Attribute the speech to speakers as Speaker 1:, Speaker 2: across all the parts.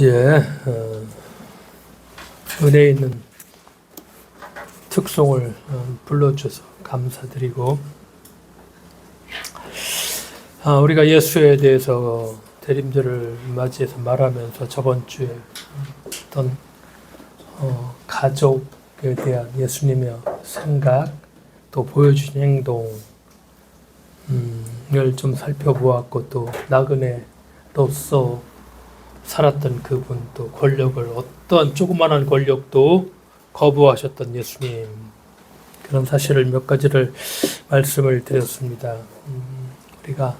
Speaker 1: 예, 은혜 있는 특송을 불러줘서 감사드리고, 우리가 예수에 대해서 대림절을 맞이해서 말하면서 저번 주에 어떤 가족에 대한 예수님의 생각, 또 보여주신 행동을 좀 살펴보았고, 또 나그네로서 살았던 그분, 또 권력을 어떠한 조그마한 권력도 거부하셨던 예수님, 그런 사실을 몇 가지를 말씀을 드렸습니다. 우리가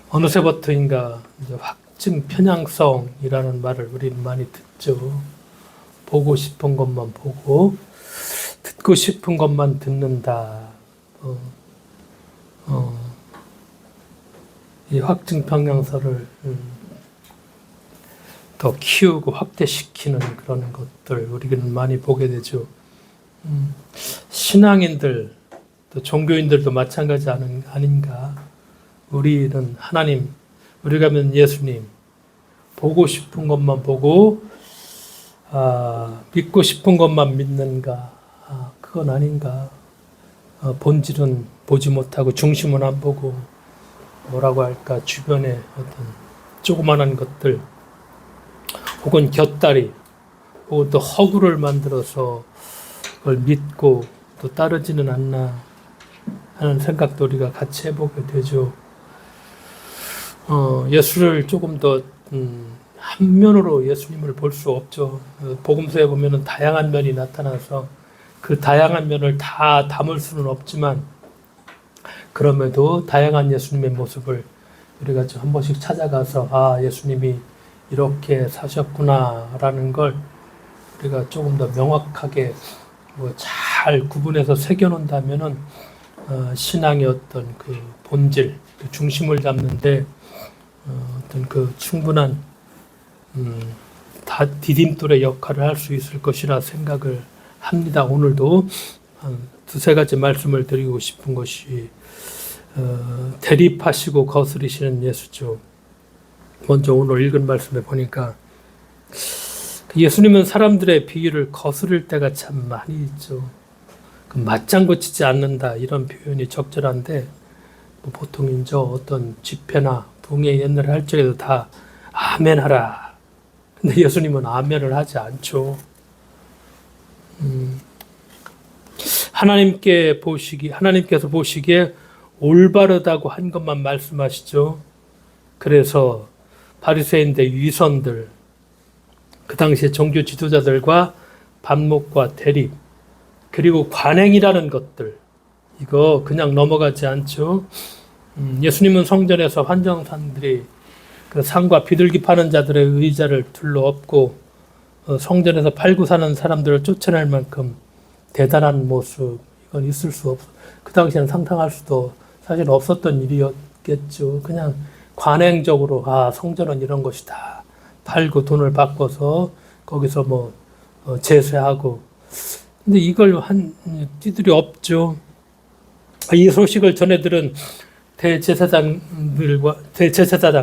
Speaker 1: 어느새부터인가 이제 확증 편향성이라는 말을 우리는 많이 듣죠. 보고 싶은 것만 보고 듣고 싶은 것만 듣는다. 이 확증 편향성을 더 키우고 확대시키는 그런 것들 우리는 많이 보게 되죠. 신앙인들, 또 종교인들도 마찬가지 아닌가. 우리는 하나님, 우리가 믿는 예수님, 보고 싶은 것만 보고 믿고 싶은 것만 믿는가. 그건 아닌가. 본질은 보지 못하고 중심은 안 보고 뭐라고 할까, 주변에 어떤 조그만한 것들 혹은 곁다리, 혹은 또 허구를 만들어서 그걸 믿고 또 따르지는 않나 하는 생각도 우리가 같이 해보게 되죠. 예수를 조금 더 한 면으로 예수님을 볼 수 없죠. 복음서에 보면은 다양한 면이 나타나서 그 다양한 면을 다 담을 수는 없지만, 그럼에도 다양한 예수님의 모습을 우리가 좀 한 번씩 찾아가서 예수님이 이렇게 사셨구나라는 걸 우리가 조금 더 명확하게 잘 구분해서 새겨놓는다면은 신앙의 어떤 그 본질, 그 중심을 잡는데 어떤 그 충분한 디딤돌의 역할을 할 수 있을 것이라 생각을 합니다. 오늘도 한 두세 가지 말씀을 드리고 싶은 것이 대립하시고 거스리시는 예수죠. 먼저 오늘 읽은 말씀에 보니까 예수님은 사람들의 비유를 거스를 때가 참 많이 있죠. 맞장구 치지 않는다 이런 표현이 적절한데, 보통 이제 어떤 집회나 붕괴 옛날에 할 적에도 다 아멘 하라. 근데 예수님은 아멘을 하지 않죠. 하나님께서 보시기에 올바르다고 한 것만 말씀하시죠. 그래서 바리새인들, 위선들, 그 당시에 종교 지도자들과 반목과 대립, 그리고 관행이라는 것들, 이거 그냥 넘어가지 않죠. 예수님은 성전에서 환정사들이 그 상과 비둘기 파는 자들의 의자를 둘러엎고 성전에서 팔고 사는 사람들을 쫓아낼 만큼 대단한 모습, 이건 있을 수 없어. 그 당시에는 상상할 수도 사실 없었던 일이었겠죠. 그냥 관행적으로 성전은 이런 것이다. 팔고 돈을 바꿔서 거기서 제세하고. 근데 이걸 한 띠들이 없죠. 이 소식을 전해들은 대제사장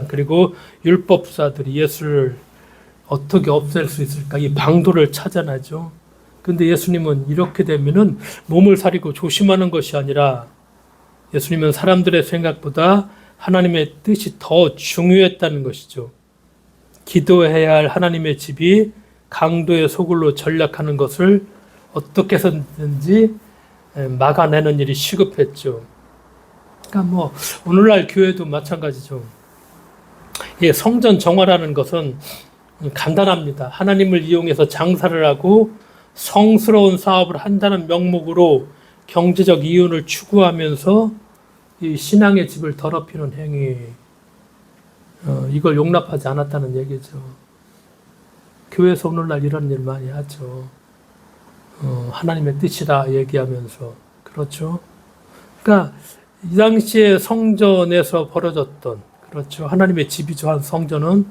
Speaker 1: 그리고 율법사들이 예수를 어떻게 없앨 수 있을까 이 방도를 찾아나죠. 근데 예수님은 이렇게 되면은 몸을 사리고 조심하는 것이 아니라, 예수님은 사람들의 생각보다 하나님의 뜻이 더 중요했다는 것이죠. 기도해야 할 하나님의 집이 강도의 소굴로 전락하는 것을 어떻게 해서든지 막아내는 일이 시급했죠. 그러니까 오늘날 교회도 마찬가지죠. 성전 정화라는 것은 간단합니다. 하나님을 이용해서 장사를 하고 성스러운 사업을 한다는 명목으로 경제적 이윤을 추구하면서 이 신앙의 집을 더럽히는 행위, 이걸 용납하지 않았다는 얘기죠. 교회에서 오늘날 이런 일 많이 하죠. 하나님의 뜻이라 얘기하면서. 그렇죠. 그러니까 이 당시에 성전에서 벌어졌던, 그렇죠, 하나님의 집이죠. 한 성전은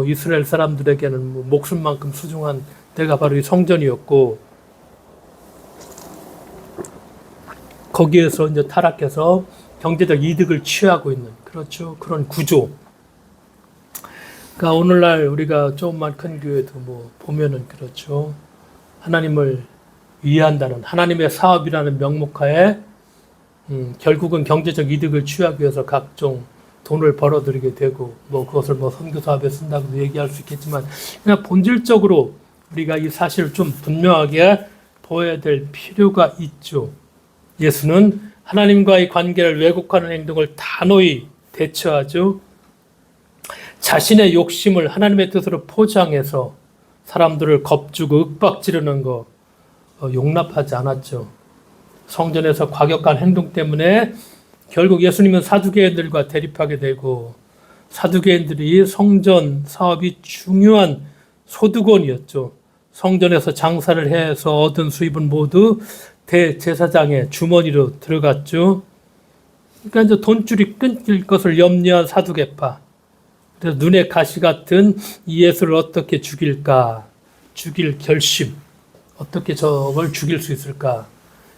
Speaker 1: 이스라엘 사람들에게는 목숨만큼 소중한 데가 바로 이 성전이었고, 거기에서 이제 타락해서 경제적 이득을 취하고 있는, 그렇죠, 그런 구조. 그러니까 오늘날 우리가 조금만 큰 교회도 뭐 보면은 그렇죠. 하나님을 위한다는 하나님의 사업이라는 명목하에 결국은 경제적 이득을 취하기 위해서 각종 돈을 벌어들이게 되고 뭐 그것을 뭐 선교 사업에 쓴다고 얘기할 수 있겠지만 그냥 본질적으로 우리가 이 사실을 좀 분명하게 보여야 될 필요가 있죠. 예수는 하나님과의 관계를 왜곡하는 행동을 단호히 대처하죠. 자신의 욕심을 하나님의 뜻으로 포장해서 사람들을 겁주고 윽박지르는 거 용납하지 않았죠. 성전에서 과격한 행동 때문에 결국 예수님은 사두개인들과 대립하게 되고 사두개인들이 성전 사업이 중요한 소득원이었죠. 성전에서 장사를 해서 얻은 수입은 모두 대제사장의 주머니로 들어갔죠. 그러니까 이제 돈줄이 끊길 것을 염려한 사두개파. 그래서 눈에 가시 같은 이 예수를 어떻게 죽일까? 죽일 결심. 어떻게 저걸 죽일 수 있을까?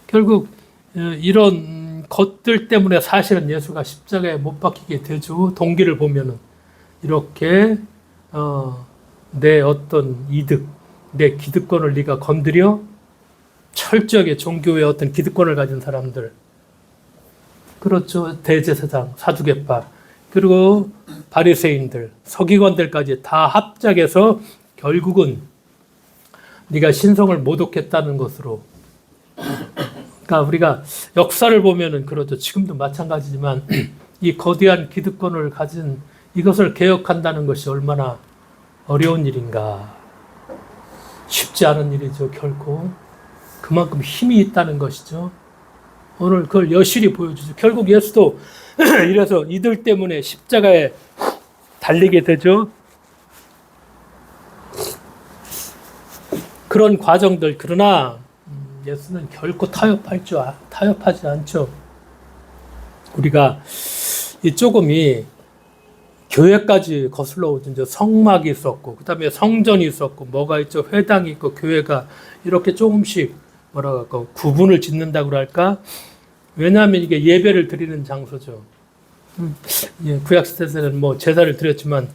Speaker 1: 결국 이런 것들 때문에 사실은 예수가 십자가에 못 박히게 되죠. 동기를 보면은 이렇게 내 어떤 이득, 내 기득권을 네가 건드려 철저하게 종교의 어떤 기득권을 가진 사람들, 그렇죠. 대제사장, 사두개파, 그리고 바리새인들, 서기관들까지 다 합작해서 결국은 네가 신성을 모독했다는 것으로. 그러니까 우리가 역사를 보면은 그렇죠. 지금도 마찬가지지만 이 거대한 기득권을 가진 이것을 개혁한다는 것이 얼마나 어려운 일인가. 쉽지 않은 일이죠. 결코. 그만큼 힘이 있다는 것이죠. 오늘 그걸 여실히 보여주죠. 결국 예수도 이래서 이들 때문에 십자가에 달리게 되죠. 그런 과정들. 그러나 예수는 결코 타협하지 않죠. 우리가 이 조금이 교회까지 거슬러 오죠. 성막이 있었고, 그 다음에 성전이 있었고, 뭐가 있죠? 회당이 있고, 교회가 이렇게 조금씩 구분을 짓는다고 할까? 왜냐하면 이게 예배를 드리는 장소죠. 구약시대 때는 뭐 제사를 드렸지만,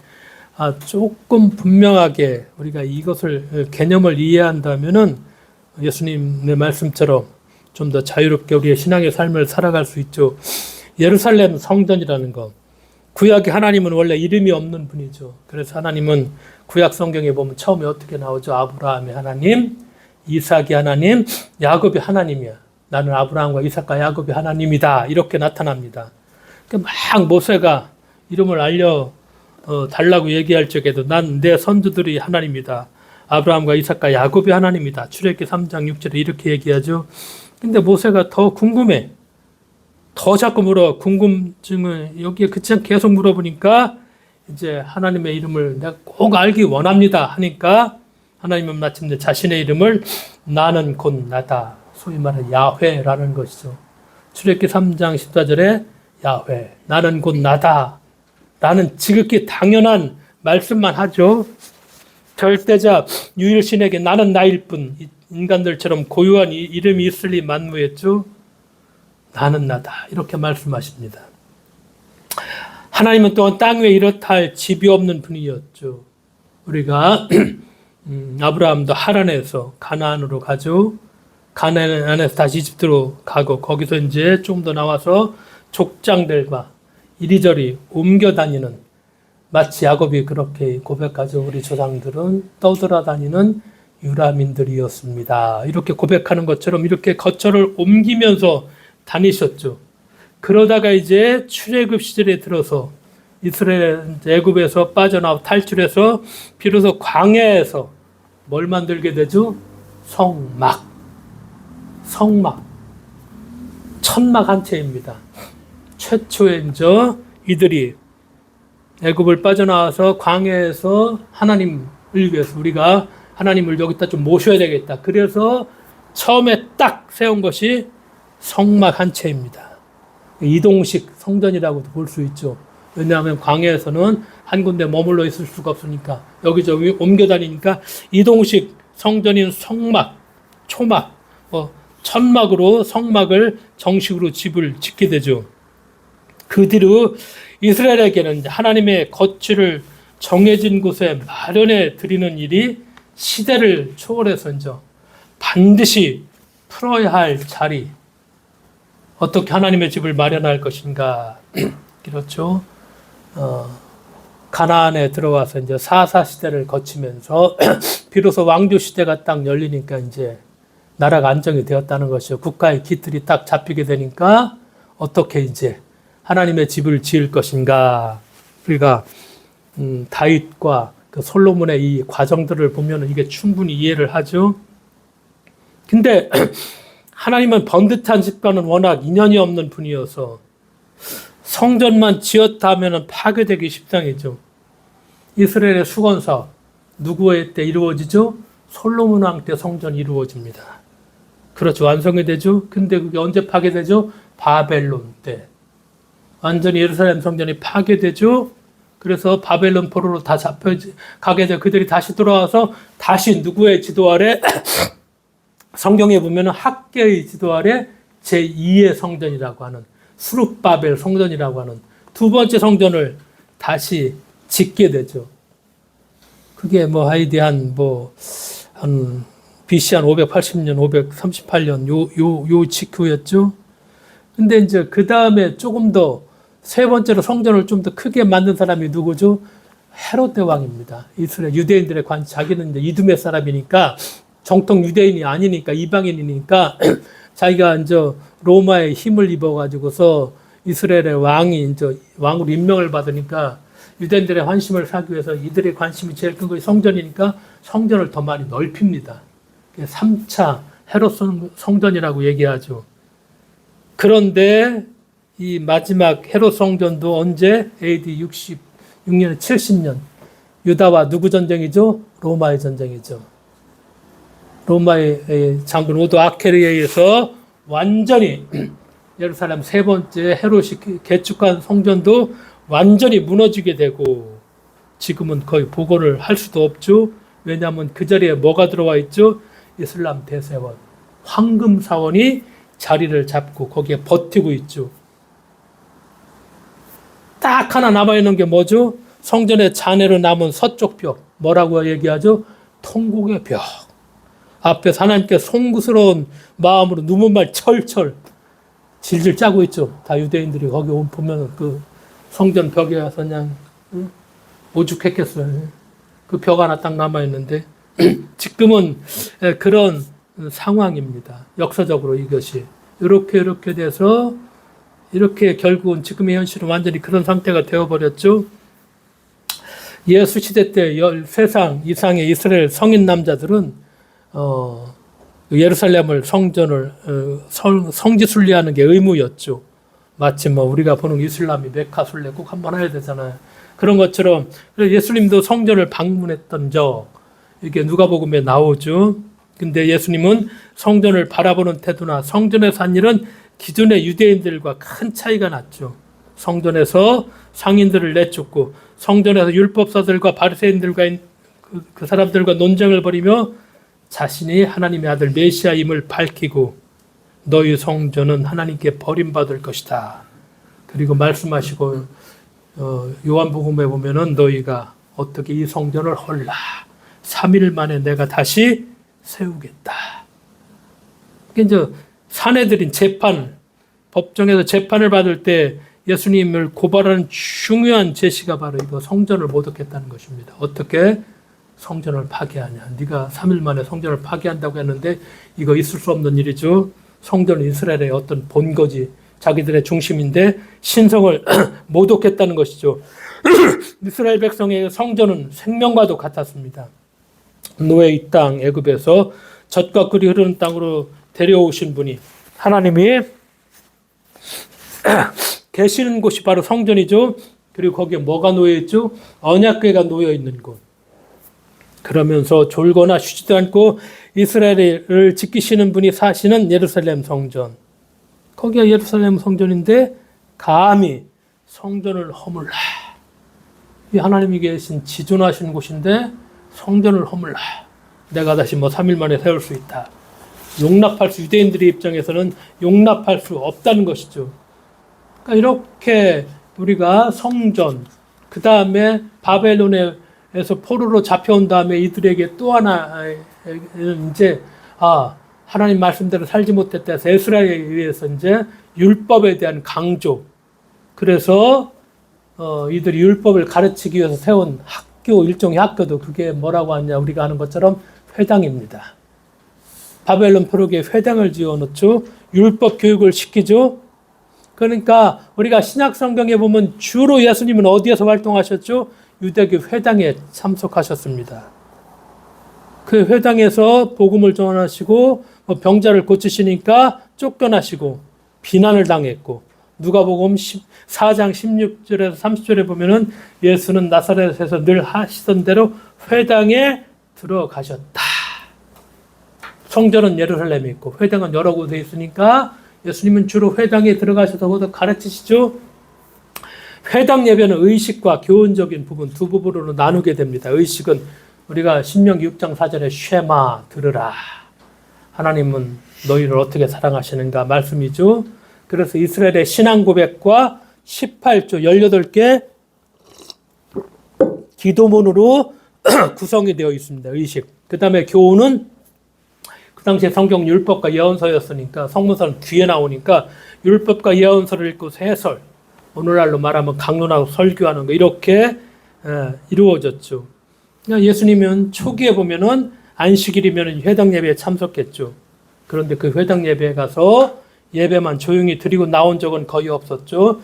Speaker 1: 조금 분명하게 우리가 이것을 개념을 이해한다면은 예수님의 말씀처럼 좀 더 자유롭게 우리의 신앙의 삶을 살아갈 수 있죠. 예루살렘 성전이라는 것. 구약의 하나님은 원래 이름이 없는 분이죠. 그래서 하나님은 구약 성경에 보면 처음에 어떻게 나오죠? 아브라함의 하나님, 이삭의 하나님, 야곱의 하나님이야. 나는 아브라함과 이삭과 야곱의 하나님이다. 이렇게 나타납니다. 막 모세가 이름을 알려 달라고 얘기할 적에도 난 내 선조들이 하나님이다. 아브라함과 이삭과 야곱의 하나님이다. 출애굽기 3장 6절에 이렇게 얘기하죠. 근데 모세가 더 궁금해. 더 자꾸 궁금증을 여기에 그치 않게 계속 물어보니까 이제 하나님의 이름을 내가 꼭 알기 원합니다 하니까 하나님은 마침내 자신의 이름을 나는 곧 나다. 소위 말하는 야훼라는 것이죠. 출애굽기 3장 14절에 야훼, 나는 곧 나다. 라는 지극히 당연한 말씀만 하죠. 절대자 유일신에게 나는 나일 뿐, 인간들처럼 고유한 이름이 있을리 만무했죠. 나는 나다. 이렇게 말씀하십니다. 하나님은 또한 땅 위에 이렇다 할 집이 없는 분이었죠. 우리가 아브라함도 하란에서 가나안으로 가죠. 가나안에서 다시 이집트로 가고 거기서 이제 좀 더 나와서 족장들과 이리저리 옮겨 다니는, 마치 야곱이 그렇게 고백하죠. 우리 조상들은 떠돌아다니는 유라민들이었습니다. 이렇게 고백하는 것처럼 이렇게 거처를 옮기면서 다니셨죠. 그러다가 이제 출애굽 시절에 들어서 이스라엘 애굽에서 빠져나와 탈출해서 비로소 광야에서 뭘 만들게 되죠? 성막. 천막 한 채입니다. 최초에 이제 이들이 애굽을 빠져나와서 광야에서 하나님을 위해서 우리가 하나님을 여기다 좀 모셔야 되겠다. 그래서 처음에 딱 세운 것이 성막 한 채입니다. 이동식 성전이라고도 볼 수 있죠. 왜냐하면 광야에서는 한 군데 머물러 있을 수가 없으니까 여기저기 옮겨 다니니까 이동식 성전인 성막, 초막, 천막으로 성막을 정식으로 집을 짓게 되죠. 그 뒤로 이스라엘에게는 하나님의 거취를 정해진 곳에 마련해 드리는 일이 시대를 초월해서 이제 반드시 풀어야 할 자리, 어떻게 하나님의 집을 마련할 것인가. 그렇죠. 가나안에 들어와서 이제 사사 시대를 거치면서 비로소 왕조 시대가 딱 열리니까 이제 나라가 안정이 되었다는 것이요. 국가의 기틀이 딱 잡히게 되니까 어떻게 이제 하나님의 집을 지을 것인가. 우리가 다윗과 그 솔로몬의 이 과정들을 보면 이게 충분히 이해를 하죠. 근데 하나님은 번듯한 집과는 워낙 인연이 없는 분이어서 성전만 지었다 하면 파괴되기 십상이죠. 이스라엘의 수건사업 누구의 때 이루어지죠? 솔로몬 왕 때 성전이 이루어집니다. 그렇죠. 완성이 되죠. 근데 그게 언제 파괴되죠? 바벨론 때. 완전히 예루살렘 성전이 파괴되죠. 그래서 바벨론 포로로 다 잡혀가게 되고 그들이 다시 돌아와서 다시 누구의 지도 아래 성경에 보면 학계의 지도 아래 제2의 성전이라고 하는 수룹바벨 성전이라고 하는 두 번째 성전을 다시 짓게 되죠. 그게 뭐 하이디 한 BC 한 580년, 538년 요 직후였죠. 근데 이제 그 다음에 조금 더 세 번째로 성전을 좀 더 크게 만든 사람이 누구죠? 헤롯 왕입니다. 이스라엘 유대인들의 자기는 이제 이두메 사람이니까 정통 유대인이 아니니까 이방인이니까 자기가 이제 로마의 힘을 입어가지고서 이스라엘의 왕이 이제 왕으로 임명을 받으니까 유대인들의 관심을 사기 위해서 이들의 관심이 제일 큰 것이 성전이니까 성전을 더 많이 넓힙니다. 3차 헤롯 성전이라고 얘기하죠. 그런데 이 마지막 헤롯 성전도 언제? AD 66년, 70년. 유다와 누구 전쟁이죠? 로마의 전쟁이죠. 로마의 장군 오도 아케르에 의해서 완전히 예루살렘 세 번째 헤롯이 개축한 성전도 완전히 무너지게 되고 지금은 거의 복원을 할 수도 없죠. 왜냐하면 그 자리에 뭐가 들어와 있죠? 이슬람 대세원, 황금 사원이 자리를 잡고 거기에 버티고 있죠. 딱 하나 남아있는 게 뭐죠? 성전의 잔해로 남은 서쪽 벽. 뭐라고 얘기하죠? 통곡의 벽. 앞에서 하나님께 송구스러운 마음으로 눈물만 철철 질질 짜고 있죠. 다 유대인들이 거기 보면 그 성전 벽에 가서 그냥 오죽했겠어요. 그 벽 하나 딱 남아있는데 지금은 그런 상황입니다. 역사적으로 이것이 이렇게 돼서 이렇게 결국은 지금의 현실은 완전히 그런 상태가 되어버렸죠. 예수 시대 때 13상 이상의 이스라엘 성인 남자들은 예루살렘을 성전을 성지 순례하는 게 의무였죠. 마치 뭐 우리가 보는 이슬람이 메카 순례 꼭 한번 해야 되잖아요. 그런 것처럼 예수님도 성전을 방문했던 적 이게 누가복음에 나오죠. 근데 예수님은 성전을 바라보는 태도나 성전에서 한 일은 기존의 유대인들과 큰 차이가 났죠. 성전에서 상인들을 내쫓고 성전에서 율법사들과 바리새인들과 그 사람들과 논쟁을 벌이며 자신이 하나님의 아들 메시아임을 밝히고 너희 성전은 하나님께 버림받을 것이다. 그리고 말씀하시고 요한복음에 보면은 너희가 어떻게 이 성전을 헐라 3일 만에 내가 다시 세우겠다. 이제 사내들인 재판, 법정에서 재판을 받을 때 예수님을 고발하는 중요한 제시가 바로 이거 성전을 모독했다는 것입니다. 어떻게 성전을 파괴하냐. 네가 3일 만에 성전을 파괴한다고 했는데 이거 있을 수 없는 일이죠. 성전은 이스라엘의 어떤 본거지, 자기들의 중심인데 신성을 모독했다는 것이죠. 이스라엘 백성의 성전은 생명과도 같았습니다. 노예의 땅 애굽에서 젖과 꿀이 흐르는 땅으로 데려오신 분이 하나님이 계시는 곳이 바로 성전이죠. 그리고 거기에 뭐가 놓여 있죠? 언약궤가 놓여 있는 곳. 그러면서 졸거나 쉬지도 않고 이스라엘을 지키시는 분이 사시는 예루살렘 성전. 거기가 예루살렘 성전인데 감히 성전을 허물라. 이 하나님이 계신 지존하시는 곳인데 성전을 허물라. 내가 다시 3일 만에 세울 수 있다. 유대인들의 입장에서는 용납할 수 없다는 것이죠. 그러니까 이렇게 우리가 성전, 그 다음에 바벨론에서 포로로 잡혀온 다음에 이들에게 또 하나는 이제 하나님 말씀대로 살지 못했다 해서 에스라에 의해서 이제 율법에 대한 강조. 그래서 이들이 율법을 가르치기 위해서 세운 학교, 일종의 학교도 그게 뭐라고 하냐, 우리가 아는 것처럼 회당입니다. 바벨론 포로기에 회당을 지어놓죠. 율법 교육을 시키죠. 그러니까 우리가 신약 성경에 보면 주로 예수님은 어디에서 활동하셨죠? 유대교 회당에 참석하셨습니다. 그 회당에서 복음을 전하시고 병자를 고치시니까 쫓겨나시고 비난을 당했고, 누가복음 4장 16절에서 30절에 보면은 예수는 나사렛에서 늘 하시던 대로 회당에 들어가셨다. 성전은 예루살렘에 있고 회당은 여러 곳에 있으니까 예수님은 주로 회당에 들어가셔서 거기서 가르치시죠. 회당 예배는 의식과 교훈적인 부분 두 부분으로 나누게 됩니다. 의식은 우리가 신명기 6장 4절에 쉐마 들으라. 하나님은 너희를 어떻게 사랑하시는가 말씀이죠. 그래서 이스라엘의 신앙 고백과 18조 18개 기도문으로 구성이 되어 있습니다. 의식. 그 다음에 교훈은 그 당시에 성경 율법과 예언서였으니까, 성문서는 뒤에 나오니까 율법과 예언서를 읽고 해설, 오늘날로 말하면 강론하고 설교하는 거, 이렇게 이루어졌죠. 예수님은 초기에 보면은 안식일이면 회당 예배에 참석했죠. 그런데 그 회당 예배에 가서 예배만 조용히 드리고 나온 적은 거의 없었죠.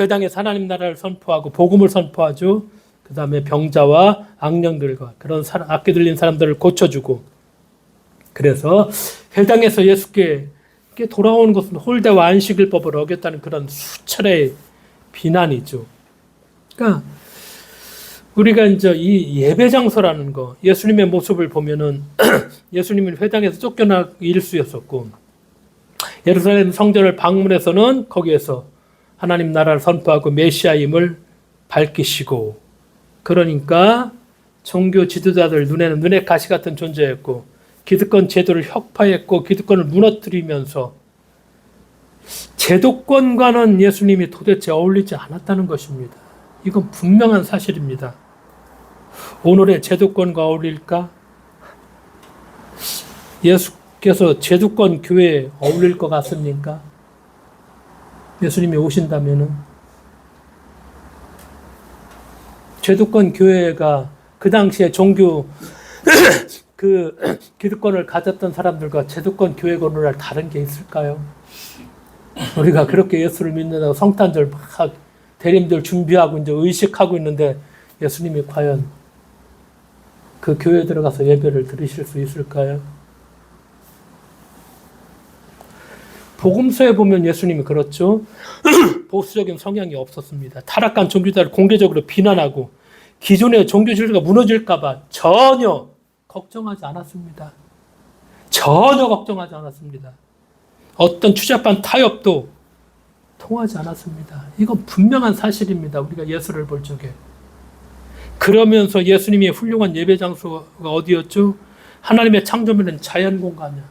Speaker 1: 회당에서 하나님 나라를 선포하고 복음을 선포하죠. 그 다음에 병자와 악령들과 그런 악기 들린 사람들을 고쳐주고, 그래서 회당에서 예수께 돌아오는 것은 홀대와 안식일법을 어겼다는 그런 수차례의 비난이죠. 그러니까 우리가 이제 이 예배 장소라는 거, 예수님의 모습을 보면은 예수님은 회당에서 쫓겨나 일수였었고, 예루살렘 성전을 방문해서는 거기에서 하나님 나라를 선포하고 메시아임을 밝히시고, 그러니까 종교 지도자들 눈에는 눈의 가시 같은 존재였고, 기득권 제도를 혁파했고 기득권을 무너뜨리면서 제도권과는 예수님이 도대체 어울리지 않았다는 것입니다. 이건 분명한 사실입니다. 오늘의 제도권과 어울릴까? 예수께서 제도권 교회에 어울릴 것 같습니까? 예수님이 오신다면은 제도권 교회가 그 당시에 종교 그 기득권을 가졌던 사람들과 제도권 교회가 오늘날 다른 게 있을까요? 우리가 그렇게 예수를 믿는다고 성탄절 막 대림절 준비하고 이제 의식하고 있는데 예수님이 과연 그 교회에 들어가서 예배를 드리실 수 있을까요? 복음서에 보면 예수님이 그렇죠. 보수적인 성향이 없었습니다. 타락한 종교자를 공개적으로 비난하고 기존의 종교 질서가 무너질까 봐 전혀 걱정하지 않았습니다. 전혀 걱정하지 않았습니다. 어떤 추잡한 타협도 통하지 않았습니다. 이건 분명한 사실입니다. 우리가 예수를 볼 적에. 그러면서 예수님이 훌륭한 예배 장소가 어디였죠? 하나님의 창조물은 자연 공간이야.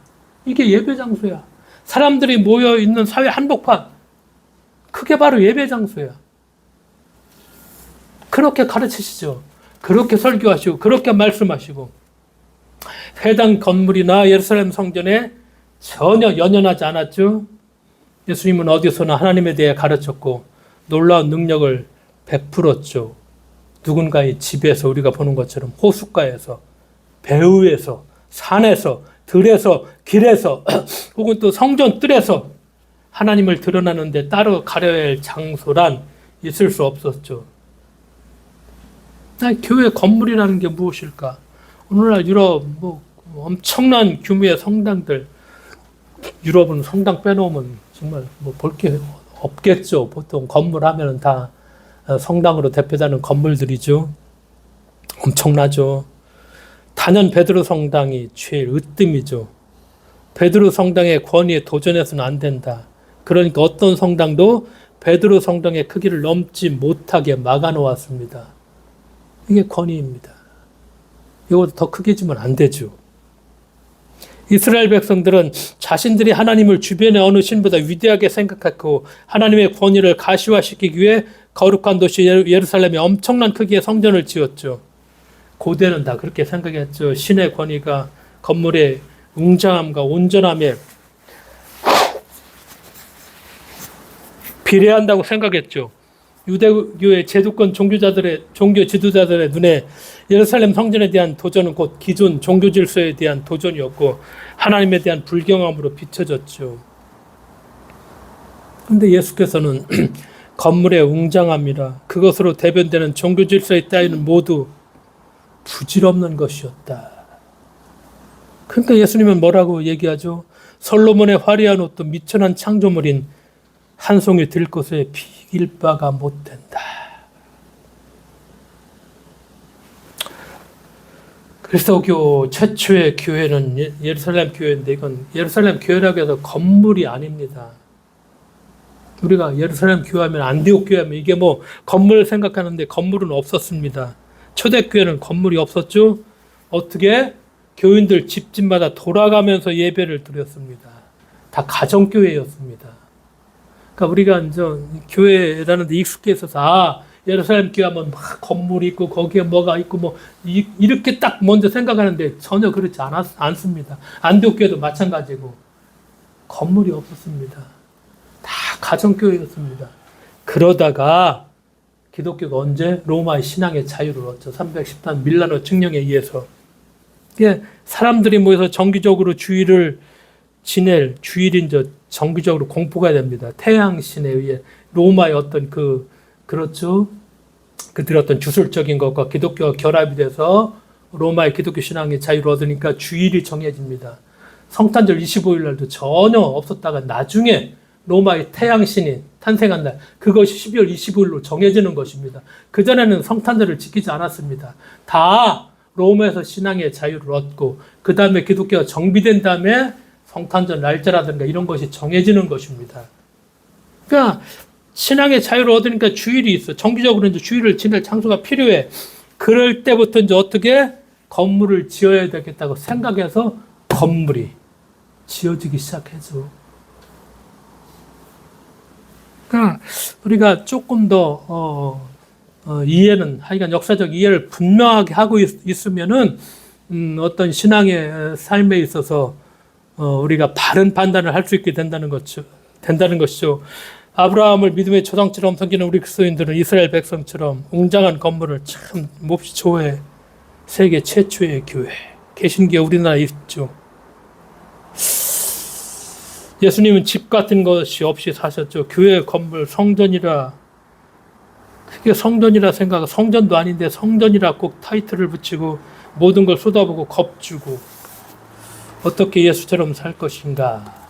Speaker 1: 이게 예배 장소야. 사람들이 모여 있는 사회 한복판. 그게 바로 예배 장소야. 그렇게 가르치시죠. 그렇게 설교하시고 그렇게 말씀하시고, 회당 건물이나 예루살렘 성전에 전혀 연연하지 않았죠. 예수님은 어디서나 하나님에 대해 가르쳤고 놀라운 능력을 베풀었죠. 누군가의 집에서, 우리가 보는 것처럼 호숫가에서, 배후에서, 산에서, 들에서, 길에서 혹은 또 성전 뜰에서 하나님을 드러나는데 따로 가려야 할 장소란 있을 수 없었죠. 교회 건물이라는 게 무엇일까? 오늘날 유럽 엄청난 규모의 성당들, 유럽은 성당 빼놓으면 정말 볼 게 없겠죠. 보통 건물 하면은 다 성당으로 대표되는 건물들이죠. 엄청나죠. 단연 베드로 성당이 제일 으뜸이죠. 베드로 성당의 권위에 도전해서는 안 된다. 그러니까 어떤 성당도 베드로 성당의 크기를 넘지 못하게 막아놓았습니다. 이게 권위입니다. 이것도 더 크게 지면 안 되죠. 이스라엘 백성들은 자신들이 하나님을 주변의 어느 신보다 위대하게 생각했고 하나님의 권위를 가시화시키기 위해 거룩한 도시 예루살렘에 엄청난 크기의 성전을 지었죠. 고대는 다 그렇게 생각했죠. 신의 권위가 건물의 웅장함과 온전함에 비례한다고 생각했죠. 유대교의 제도권 종교 지도자들의 눈에 예루살렘 성전에 대한 도전은 곧 기존 종교 질서에 대한 도전이었고 하나님에 대한 불경함으로 비춰졌죠. 그런데 예수께서는 건물의 웅장함이라 그것으로 대변되는 종교 질서의 따위는 모두 부질없는 것이었다. 그러니까 예수님은 뭐라고 얘기하죠? 솔로몬의 화려한 옷도 미천한 창조물인 한 송이 들꽃에 비길 바가 못 된다. 그리스도교 최초의 교회는 예루살렘 교회인데 이건 예루살렘 교회라고 해서 건물이 아닙니다. 우리가 예루살렘 교회하면 안디옥 교회하면 이게 뭐 건물 생각하는데 건물은 없었습니다. 초대교회는 건물이 없었죠. 어떻게? 교인들 집집마다 돌아가면서 예배를 드렸습니다. 다 가정교회였습니다. 그러니까 우리가 이제 교회라는 데 익숙해 있어서 예루살렘 교회 하면 막 건물이 있고 거기에 뭐가 있고 뭐 이렇게 딱 먼저 생각하는데 전혀 그렇지 않습니다. 안디옥 교회도 마찬가지고 건물이 없었습니다. 다 가정교회였습니다. 그러다가 기독교가 언제 로마의 신앙의 자유를 얻죠. 310단 밀라노 칙령에 의해서. 사람들이 모여서 정기적으로 주일을 지낼 주일인 정기적으로 공포가 됩니다. 태양신에 의해 로마의 어떤 그렇죠. 그들의 어떤 주술적인 것과 기독교가 결합이 돼서 로마의 기독교 신앙의 자유를 얻으니까 주일이 정해집니다. 성탄절 25일 날도 전혀 없었다가 나중에 로마의 태양신이 탄생한 날, 그것이 12월 25일로 정해지는 것입니다. 그전에는 성탄절을 지키지 않았습니다. 다 로마에서 신앙의 자유를 얻고 그 다음에 기독교가 정비된 다음에 성탄절 날짜라든가 이런 것이 정해지는 것입니다. 그러니까 신앙의 자유를 얻으니까 주일이 있어. 정기적으로 이제 주일을 지낼 장소가 필요해. 그럴 때부터 이제 어떻게 건물을 지어야 되겠다고 생각해서 건물이 지어지기 시작해죠. 그러니까 우리가 조금 더 이해는 하여간 역사적 이해를 분명하게 하고 있으면은 어떤 신앙의 삶에 있어서 우리가 바른 판단을 할 수 있게 된다는 것이죠. 아브라함을 믿음의 조상처럼 섬기는 우리 그리스도인들은 이스라엘 백성처럼 웅장한 건물을 참 몹시 좋아해. 세계 최초의 교회. 개신교에 우리나라에 있죠. 예수님은 집 같은 것이 없이 사셨죠. 교회 건물 성전이라, 그게 성전이라 생각, 성전도 아닌데 성전이라 꼭 타이틀을 붙이고 모든 걸 쏟아부고 겁주고 어떻게 예수처럼 살 것인가.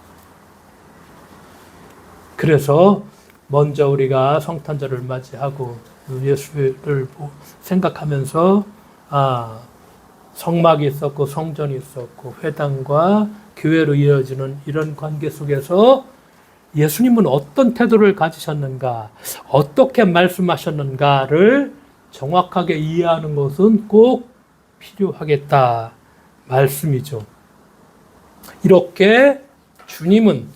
Speaker 1: 그래서 먼저 우리가 성탄절을 맞이하고 예수를 생각하면서 성막이 있었고 성전이 있었고 회당과 교회로 이어지는 이런 관계 속에서 예수님은 어떤 태도를 가지셨는가, 어떻게 말씀하셨는가를 정확하게 이해하는 것은 꼭 필요하겠다 말씀이죠. 이렇게 주님은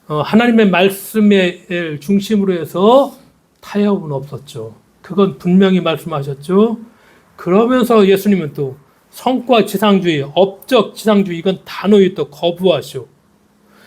Speaker 1: 하나님의 말씀을 중심으로 해서 타협은 없었죠. 그건 분명히 말씀하셨죠. 그러면서 예수님은 또 성과 지상주의, 업적 지상주의 이건 단호히 또 거부하시오.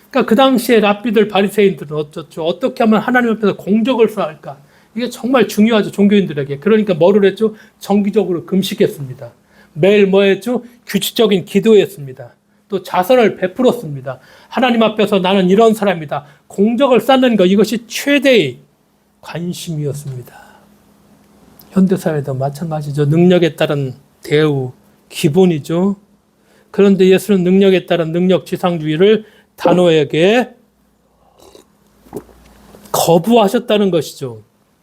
Speaker 1: 그러니까 그 당시에 랍비들 바리새인들은 어쩌죠? 어떻게 하면 하나님 앞에서 공적을 쌓을까? 이게 정말 중요하죠, 종교인들에게. 그러니까 뭐를 했죠? 정기적으로 금식했습니다. 매일 뭐 했죠? 규칙적인 기도했습니다. 또 자선을 베풀었습니다. 하나님 앞에서 나는 이런 사람이다. 공적을 쌓는 것, 이것이 최대의 관심이었습니다. 현대사회도 마찬가지죠. 능력에 따른 대우, 기본이죠. 그런데 예수는 능력에 따른 능력 지상주의를 단호하게 거부하셨다는 것이죠.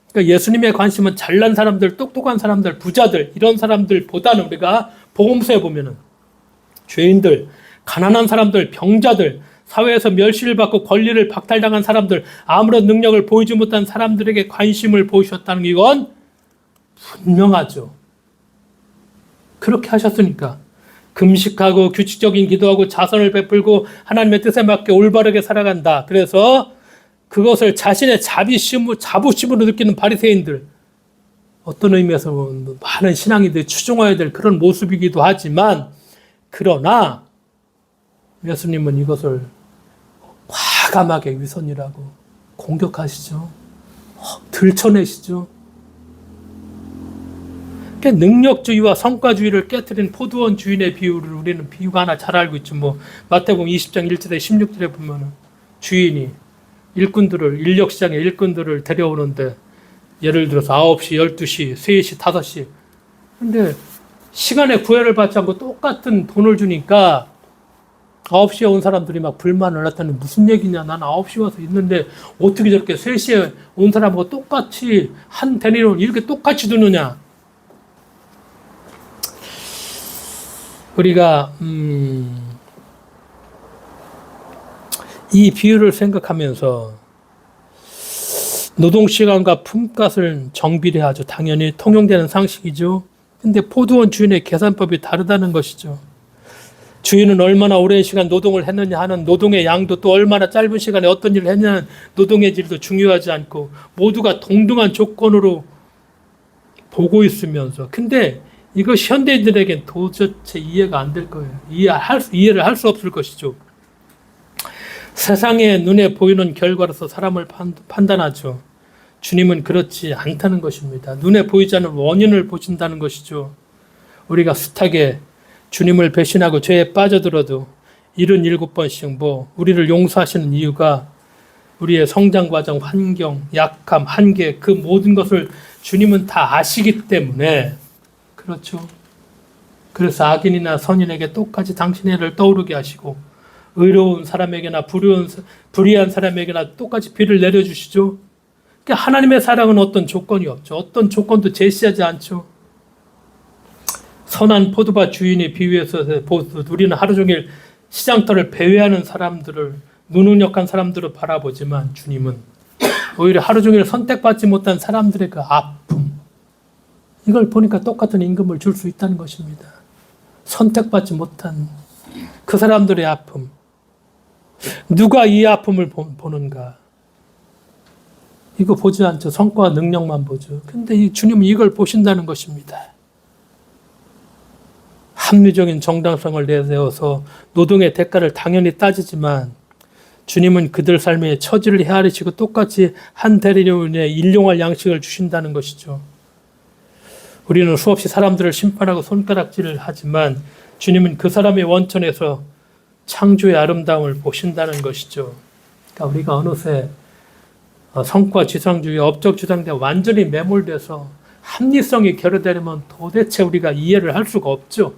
Speaker 1: 그러니까 예수님의 관심은 잘난 사람들, 똑똑한 사람들, 부자들 이런 사람들보다는 우리가 복음서에 보면은 죄인들, 가난한 사람들, 병자들, 사회에서 멸시를 받고 권리를 박탈당한 사람들, 아무런 능력을 보이지 못한 사람들에게 관심을 보이셨다는 이건 분명하죠. 그렇게 하셨으니까 금식하고 규칙적인 기도하고 자선을 베풀고 하나님의 뜻에 맞게 올바르게 살아간다. 그래서 그것을 자신의 자부심으로 느끼는 바리새인들, 어떤 의미에서 많은 신앙인들이 추종해야 될 그런 모습이기도 하지만, 그러나 예수님은 이것을 과감하게 위선이라고 공격하시죠. 들춰내시죠. 능력주의와 성과주의를 깨뜨린 포도원 주인의 비유를 우리는 비유가 하나 잘 알고 있죠. 마태복음 20장 1절에 16절에 보면은 주인이 인력시장에 일꾼들을 데려오는데, 예를 들어서 9시, 12시, 3시, 5시. 근데 시간에 구애를 받지 않고 똑같은 돈을 주니까 9시에 온 사람들이 막 불만을 했더니, 무슨 얘기냐. 난 9시에 와서 있는데 어떻게 저렇게 3시에 온 사람하고 똑같이 한 데리론 이렇게 똑같이 두느냐. 우리가 이 비유를 생각하면서 노동시간과 품값을 정비례하죠. 당연히 통용되는 상식이죠. 근데 포도원 주인의 계산법이 다르다는 것이죠. 주인은 얼마나 오랜 시간 노동을 했느냐 하는 노동의 양도, 또 얼마나 짧은 시간에 어떤 일을 했냐는 노동의 질도 중요하지 않고, 모두가 동등한 조건으로 보고 있으면서, 근데 이것이 현대인들에겐 도대체 이해가 안 될 거예요. 이해를 할 수 없을 것이죠. 세상의 눈에 보이는 결과로서 사람을 판단하죠. 주님은 그렇지 않다는 것입니다. 눈에 보이지 않는 원인을 보신다는 것이죠. 우리가 숱하게 주님을 배신하고 죄에 빠져들어도 77번씩 우리를 용서하시는 이유가 우리의 성장 과정, 환경, 약함, 한계, 그 모든 것을 주님은 다 아시기 때문에 그렇죠. 그래서 악인이나 선인에게 똑같이 당신의 애를 떠오르게 하시고, 의로운 사람에게나 불의한 사람에게나 똑같이 비를 내려주시죠. 그러니까 하나님의 사랑은 어떤 조건이 없죠. 어떤 조건도 제시하지 않죠. 선한 포도밭 주인이 비유해서 우리는 하루 종일 시장터를 배회하는 사람들을, 무능력한 사람들을 바라보지만, 주님은 오히려 하루 종일 선택받지 못한 사람들의 그 아픔, 이걸 보니까 똑같은 임금을 줄 수 있다는 것입니다. 선택받지 못한 그 사람들의 아픔. 누가 이 아픔을 보는가? 이거 보지 않죠. 성과와 능력만 보죠. 근데 이 주님은 이걸 보신다는 것입니다. 합리적인 정당성을 내세워서 노동의 대가를 당연히 따지지만, 주님은 그들 삶의 처지를 헤아리시고 똑같이 한 대리론에 일용할 양식을 주신다는 것이죠. 우리는 수없이 사람들을 심판하고 손가락질을 하지만, 주님은 그 사람의 원천에서 창조의 아름다움을 보신다는 것이죠. 그러니까 우리가 어느새 성과 지상주의, 업적 주장에 완전히 매몰돼서 합리성이 결여되려면 도대체 우리가 이해를 할 수가 없죠.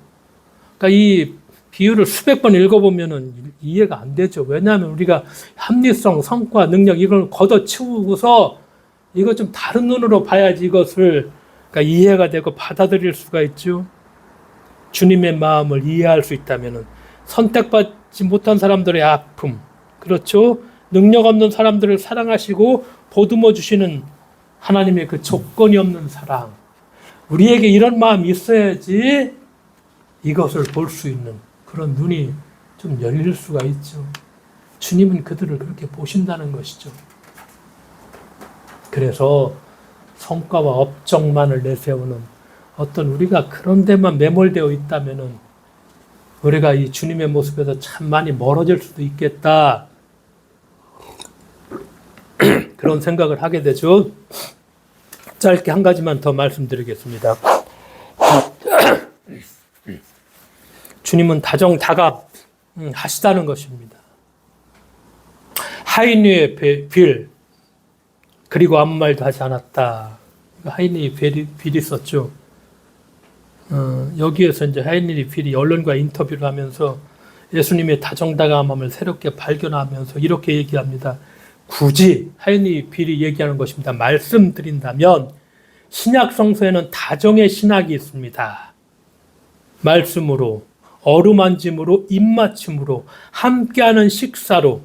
Speaker 1: 그러니까 이 비유를 수백 번 읽어보면 이해가 안 되죠. 왜냐하면 우리가 합리성, 성과, 능력 이걸 걷어치우고서 이거 좀 다른 눈으로 봐야지 이것을 그러니까 이해가 되고 받아들일 수가 있죠. 주님의 마음을 이해할 수 있다면 선택받지 못한 사람들의 아픔, 그렇죠? 능력 없는 사람들을 사랑하시고 보듬어 주시는 하나님의 그 조건이 없는 사랑, 우리에게 이런 마음이 있어야지 이것을 볼 수 있는 그런 눈이 좀 열릴 수가 있죠. 주님은 그들을 그렇게 보신다는 것이죠. 그래서 성과와 업적만을 내세우는 어떤 우리가 그런 데만 매몰되어 있다면은 우리가 이 주님의 모습에서 참 많이 멀어질 수도 있겠다. 그런 생각을 하게 되죠. 짧게 한 가지만 더 말씀드리겠습니다. 주님은 다정다갑 하시다는 것입니다. 하인의 빌, 그리고 아무 말도 하지 않았다. 하인의 빌이 있었죠. 여기에서 이제 하인의 빌이 언론과 인터뷰를 하면서 예수님의 다정다감함을 새롭게 발견하면서 이렇게 얘기합니다. 굳이 하인의 빌이 얘기하는 것입니다. 말씀드린다면 신약 성서에는 다정의 신학이 있습니다. 말씀으로, 어루만짐으로, 입맞춤으로, 함께하는 식사로,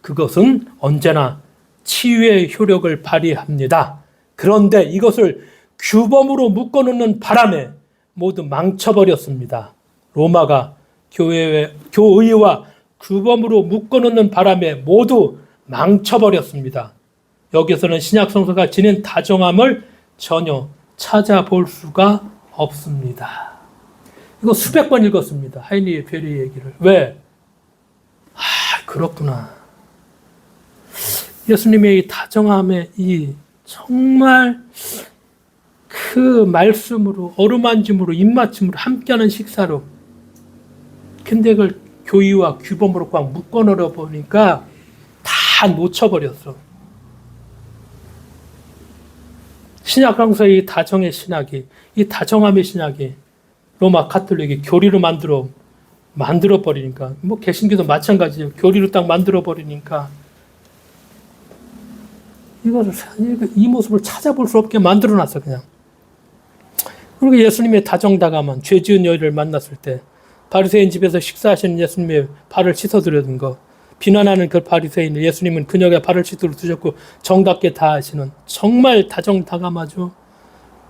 Speaker 1: 그것은 언제나 치유의 효력을 발휘합니다. 그런데 이것을 규범으로 묶어놓는 바람에 모두 망쳐버렸습니다. 로마가 교의와 규범으로 묶어놓는 바람에 모두 망쳐버렸습니다. 여기서는 신약 성서가 지닌 다정함을 전혀 찾아볼 수가 없습니다. 이거 수백 번 읽었습니다. 하이니의 베리 얘기를. 왜? 그렇구나. 예수님의 이 다정함의 이 정말 그 말씀으로 어루만짐으로 입맞춤으로 함께하는 식사로, 근데 그걸 교의와 규범으로 꽉 묶어놓으려 보니까 다 놓쳐버렸어. 신약 강서의 이 다정의 신학이, 이 다정함의 신학이 로마 가톨릭이 교리로 만들어 버리니까, 뭐 개신교도 마찬가지예요. 교리로 딱 만들어 버리니까 이 모습을 찾아볼 수 없게 만들어 놨어, 그냥. 그리고 예수님의 다정다감한 죄 지은 여인을 만났을 때 바리새인 집에서 식사하시는 예수님의 발을 씻어드리는 거, 비난하는 그 바리새인을 예수님은 그녀의 발을 씻도록 두셨고 정답게 다하시는, 정말 다정다감하죠.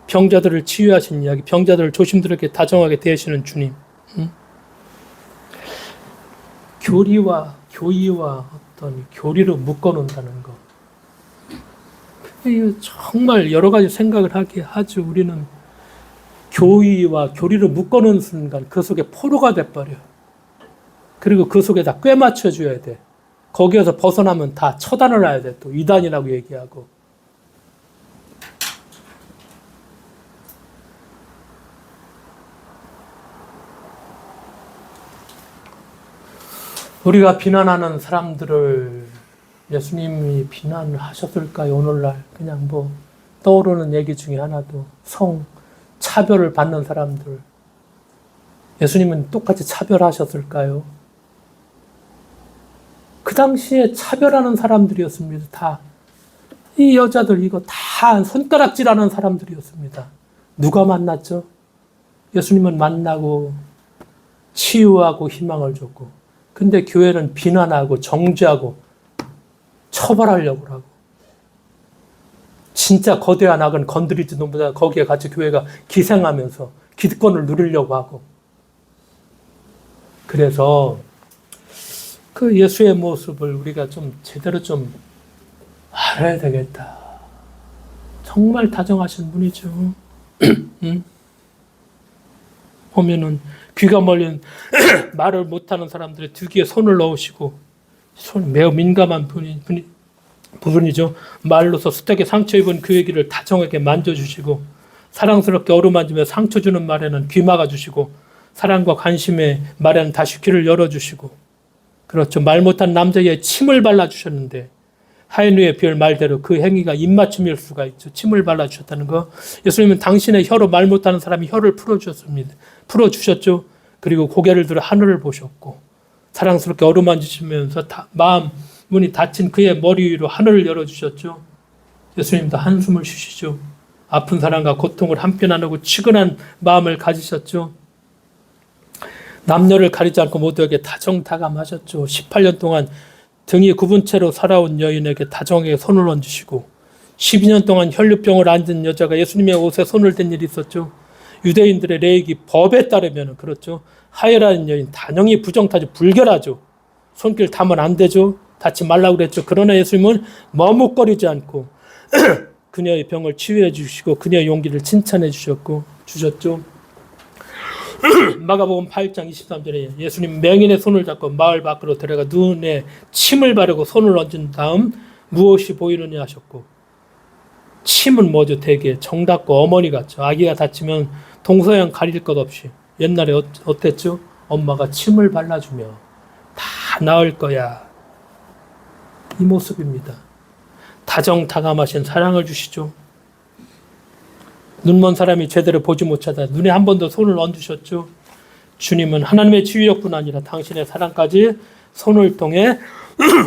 Speaker 1: 병자들을 치유하시는 이야기, 병자들을 조심스럽게 다정하게 대하시는 주님. 교리와 어떤 교리로 묶어놓는다는 거. 정말 여러 가지 생각을 하게 하죠. 우리는 교의와 교리를 묶어놓은 순간 그 속에 포로가 돼버려. 그리고 그 속에다 꽤 맞춰줘야 돼. 거기에서 벗어나면 다 처단을 해야 돼. 또 이단이라고 얘기하고. 우리가 비난하는 사람들을 예수님이 비난하셨을까요? 오늘날 그냥 뭐 떠오르는 얘기 중에 하나도 차별을 받는 사람들, 예수님은 똑같이 차별하셨을까요? 그 당시에 차별하는 사람들이었습니다. 다. 이 여자들 이거 다 손가락질하는 사람들이었습니다. 누가 만났죠? 예수님은 만나고 치유하고 희망을 줬고, 근데 교회는 비난하고 정죄하고 처벌하려고 하고, 진짜 거대한 악은 건드리지도 못하고 거기에 같이 교회가 기생하면서 기득권을 누리려고 하고. 그래서 그 예수의 모습을 우리가 좀 제대로 좀 알아야 되겠다. 정말 다정하신 분이죠. 보면은 귀가 멀린 말을 못하는 사람들의 두 귀에 손을 넣으시고, 손 매우 민감한 부분이죠. 말로서 수태게 상처 입은 그의 귀를 다정하게 만져주시고, 사랑스럽게 어루만지며 상처 주는 말에는 귀 막아주시고, 사랑과 관심의 말에는 다시 귀를 열어주시고, 그렇죠. 말 못한 남자의 침을 발라주셨는데, 하인우의 비열 말대로 그 행위가 입맞춤일 수가 있죠. 침을 발라주셨다는 거. 예수님은 당신의 혀로 말 못하는 사람이 혀를 풀어주셨죠. 그리고 고개를 들어 하늘을 보셨고, 사랑스럽게 어루만지시면서 문이 닫힌 그의 머리 위로 하늘을 열어주셨죠. 예수님도 한숨을 쉬시죠. 아픈 사람과 고통을 함께 나누고 치근한 마음을 가지셨죠. 남녀를 가리지 않고 모두에게 다정다감하셨죠. 18년 동안 등이 굽은 채로 살아온 여인에게 다정하게 손을 얹으시고, 12년 동안 혈류병을 앓은 여자가 예수님의 옷에 손을 댄 일이 있었죠. 유대인들의礼儀, 법에 따르면 그렇죠. 하혈하는 여인 단연히 부정타죠. 불결하죠. 손길 닿으면 안 되죠. 닿지 말라고 그랬죠. 그러나 예수님은 머뭇거리지 않고 그녀의 병을 치유해 주시고 그녀의 용기를 칭찬해 주셨죠. 마가복음 8장 23절에 예수님 맹인의 손을 잡고 마을 밖으로 데려가 눈에 침을 바르고 손을 얹은 다음 무엇이 보이느냐 하셨고, 침은 뭐죠? 되게 정답고 어머니 같죠. 아기가 다치면 동서양 가릴 것 없이 옛날에 어땠죠? 엄마가 침을 발라주며 다 나을 거야. 이 모습입니다. 다정다감하신 사랑을 주시죠. 눈먼 사람이 제대로 보지 못하다 눈에 한 번 더 손을 얹으셨죠. 주님은 하나님의 치유력뿐 아니라 당신의 사랑까지 손을 통해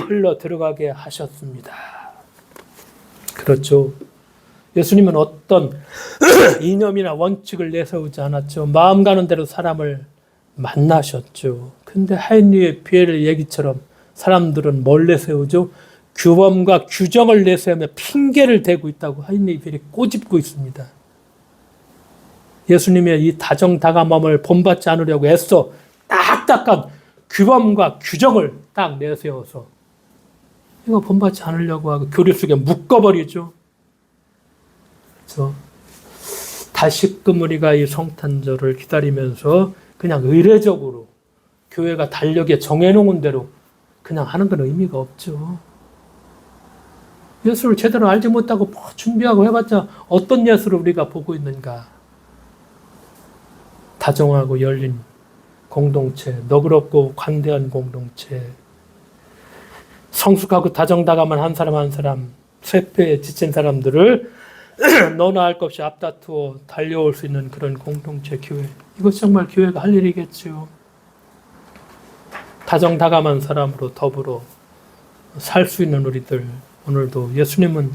Speaker 1: 흘러 들어가게 하셨습니다. 그렇죠. 예수님은 어떤 이념이나 원칙을 내세우지 않았죠. 마음 가는 대로 사람을 만나셨죠. 근데 하인리의 비엘 얘기처럼 사람들은 뭘 내세우죠? 규범과 규정을 내세우며 핑계를 대고 있다고 하인리의 비엘이 꼬집고 있습니다. 예수님의 이 다정다감함을 본받지 않으려고 애써 딱딱한 규범과 규정을 딱 내세워서 이거 본받지 않으려고 하고 교리 속에 묶어버리죠. 그래서 다시금 우리가 이 성탄절을 기다리면서 그냥 의례적으로 교회가 달력에 정해놓은 대로 그냥 하는 건 의미가 없죠. 예수를 제대로 알지 못하고 뭐 준비하고 해봤자 어떤 예수를 우리가 보고 있는가. 다정하고 열린 공동체, 너그럽고 관대한 공동체, 성숙하고 다정다감한 한 사람 한 사람, 쇠폐에 지친 사람들을 너나 할 것 없이 앞다투어 달려올 수 있는 그런 공동체 교회. 이것이 정말 교회가 할 일이겠죠. 다정다감한 사람으로 더불어 살 수 있는 우리들, 오늘도 예수님은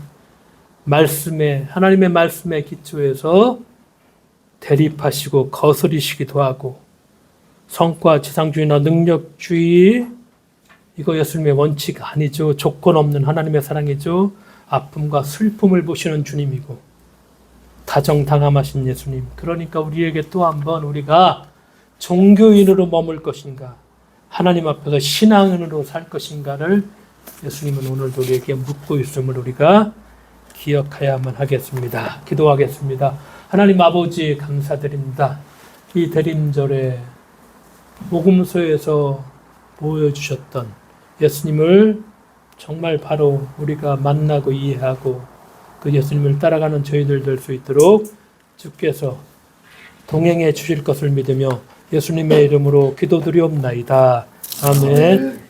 Speaker 1: 말씀에, 하나님의 말씀에 기초해서 대립하시고 거스리시기도 하고 성과 지상주의나 능력주의, 이거 예수님의 원칙 아니죠. 조건 없는 하나님의 사랑이죠. 아픔과 슬픔을 보시는 주님이고 다정다감하신 예수님. 그러니까 우리에게 또 한번 우리가 종교인으로 머물 것인가, 하나님 앞에서 신앙인으로 살 것인가를 예수님은 오늘도 우리에게 묻고 있음을 우리가 기억해야만 하겠습니다. 기도하겠습니다. 하나님 아버지 감사드립니다. 이 대림절에 복음서에서 보여주셨던 예수님을 정말 바로 우리가 만나고 이해하고 그 예수님을 따라가는 저희들 될 수 있도록 주께서 동행해 주실 것을 믿으며 예수님의 이름으로 기도드리옵나이다. 아멘.